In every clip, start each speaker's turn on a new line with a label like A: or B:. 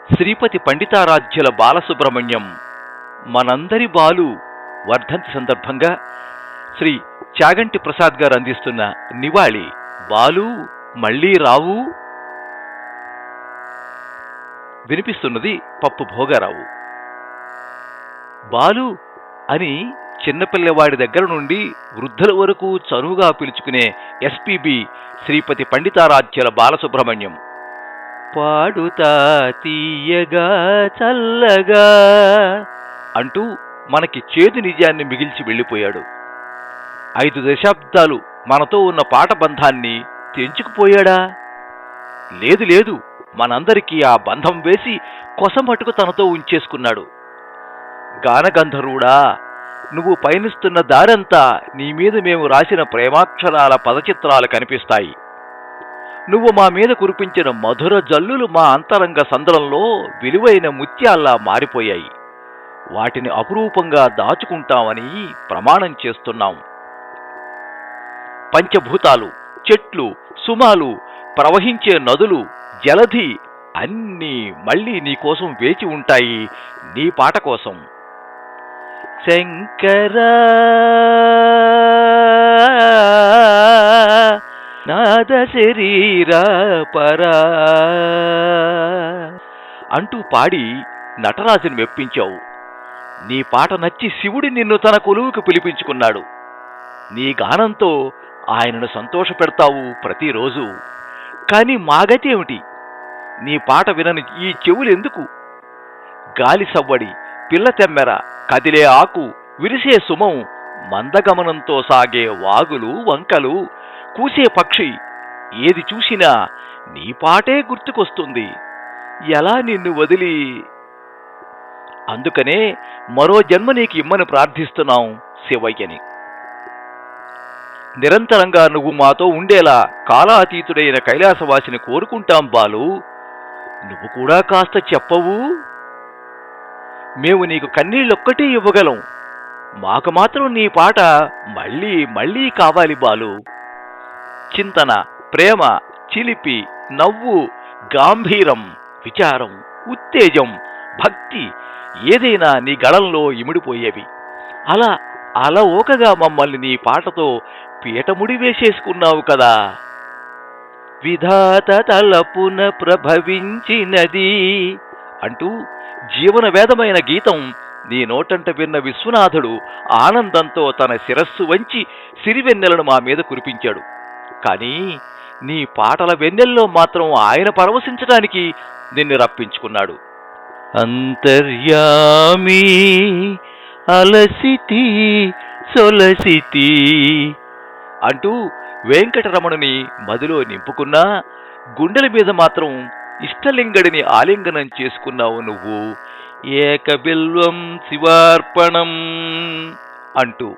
A: శ్రీపతి పండితారాధ్యుల బాలసుబ్రహ్మణ్యం మనందరి బాలు వర్ధంతి సందర్భంగా శ్రీ చాగంటి ప్రసాద్ గారు అందిస్తున్న నివాళి బాలు మళ్లీ రావు. వినిపిస్తున్నది పప్పు భోగారావు. బాలు అని చిన్నపిల్లవాడి దగ్గర నుండి వృద్ధుల వరకు చనువుగా పిలుచుకునే ఎస్పీబీ శ్రీపతి పండితారాధ్యుల బాలసుబ్రహ్మణ్యం పాడుతా తీయగా చల్లగా అంటూ మనకి చేదు నిజాన్ని మిగిల్చి వెళ్ళిపోయాడు. 5 దశాబ్దాలు మనతో ఉన్న పాట బంధాన్ని తెంచుకుపోయాడా? లేదు లేదు, మనందరికీ ఆ బంధం వేసి కొసమటుకు తనతో ఉంచేసుకున్నాడు. గానగంధర్వుడా, నువ్వు పయనిస్తున్న దారంతా నీ మీద మేము రాసిన ప్రేమాక్షరాల పదచిత్రాలు కనిపిస్తాయి. నువ్వు మా మీద కురిపించిన మధుర జల్లులు మా అంతరంగ సందలంలో విలువైన ముత్యాల్లా మారిపోయాయి. వాటిని అపురూపంగా దాచుకుంటామని ప్రమాణం చేస్తున్నాం. పంచభూతాలు, చెట్లు, సుమాలు, ప్రవహించే నదులు, జలధి అన్నీ మళ్లీ నీకోసం వేచి ఉంటాయి, నీ పాట కోసం. శంకరా నాద శరీరా పరా అంటూ పాడి నటరాజుని మెప్పించావు. నీ పాట నచ్చి శివుడి నిన్ను తన కొలువుకు పిలిపించుకున్నాడు. నీ గానంతో ఆయనను సంతోషపెడతావు ప్రతిరోజు. కాని మాగతి ఏమిటి? నీ పాట వినని ఈ చెవులెందుకు? గాలి సవ్వడి, పిల్ల తెమ్మెర, కదిలే ఆకు, విరిసే సుమం, మందగమనంతో సాగే వాగులు వంకలు, కూసే పక్షి, ఏది చూసినా నీ పాటే గుర్తుకొస్తుంది. ఎలా నిన్ను వదిలి? అందుకనే మరో జన్మ నీకు ఇమ్మని ప్రార్థిస్తున్నాం శివయ్యని. నిరంతరంగా నువ్వు మాతో ఉండేలా కాలాతీతుడైన కైలాసవాసిని కోరుకుంటాం బాలు. నువ్వు కూడా కాస్త చెప్పవు? మేము నీకు కన్నీళ్ళొక్కటే ఇవ్వగలం. మాకు మాత్రం నీ పాట మళ్ళీ మళ్ళీ కావాలి బాలు. చింతన, ప్రేమ, చిలిపి, నవ్వు, గాంభీరం, విచారం, ఉత్తేజం, భక్తి ఏదైనా నీ గళంలో ఇమిడిపోయేవి. అలా అలవోకగా మమ్మల్ని నీ పాటతో పీటముడి వేసేసుకున్నావు కదా. విధాత తలపున ప్రభవించినది అంటూ జీవన వేదమైన గీతం నీ నోటంట విన్న విశ్వనాథుడు ఆనందంతో తన శిరస్సు వంచి సిరివెన్నెలను మా మీద కురిపించాడు. కానీ నీ పాటల వెన్నెల్లో మాత్రం ఆయన పరవశించడానికి నిన్ను రప్పించుకున్నాడు. అంతర్యామి అలసితి సొలసితి అంటూ వెంకటరమణుని మదిలో నింపుకున్నా గుండెల మీద మాత్రం ఇష్టలింగడిని ఆలింగనం చేసుకున్నావు నువ్వు. ఏకబిల్వం శివార్పణం అంటూ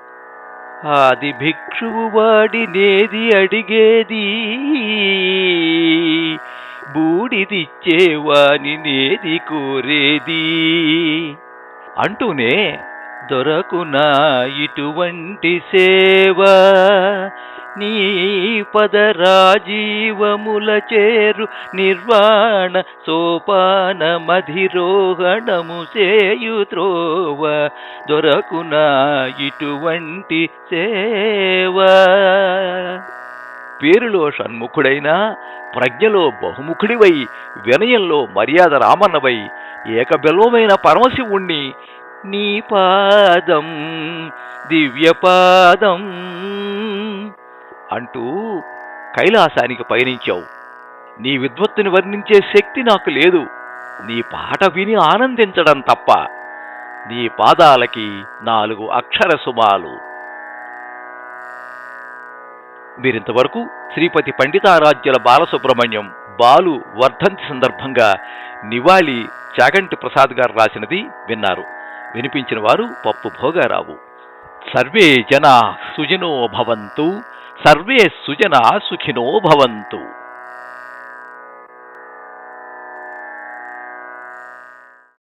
A: ఆది భిక్షువు వాడినేది అడిగేది, బూడిదిచ్చేవాని నేది కోరేది అంటూనే దొరకునా ఇటువంటి సేవ, నీ పదరాజీవముల చేరు నిర్వాణ సోపాన మధిరోహణము సేయుత్రోవ, దొరకునా ఇటువంటి సేవ. పేరులో షణ్ముఖుడైనా ప్రజ్ఞలో బహుముఖుడివై, వినయంలో మర్యాద రామన్నవై, ఏకబెల్వమైన పరమశివుణ్ణి నీ పాదం దివ్యపాదం అంటూ కైలాసానికి పయనించావు. నీ విద్వత్తుని వర్ణించే శక్తి నాకు లేదు, నీ పాట విని ఆనందించడం తప్ప. నీ పాదాలకి 4 అక్షర సుమాలు. మీరింతవరకు శ్రీపతి పండితారాధ్యుల బాలసుబ్రహ్మణ్యం బాలు వర్ధంతి సందర్భంగా నివాళి చాగంటి ప్రసాద్ గారు రాసినది విన్నారు. వినిపించిన వారు పప్పు భోగారావు. సర్వే జనా సుజనో భవంతు, సర్వే సుజనా సుఖినో భవంతు.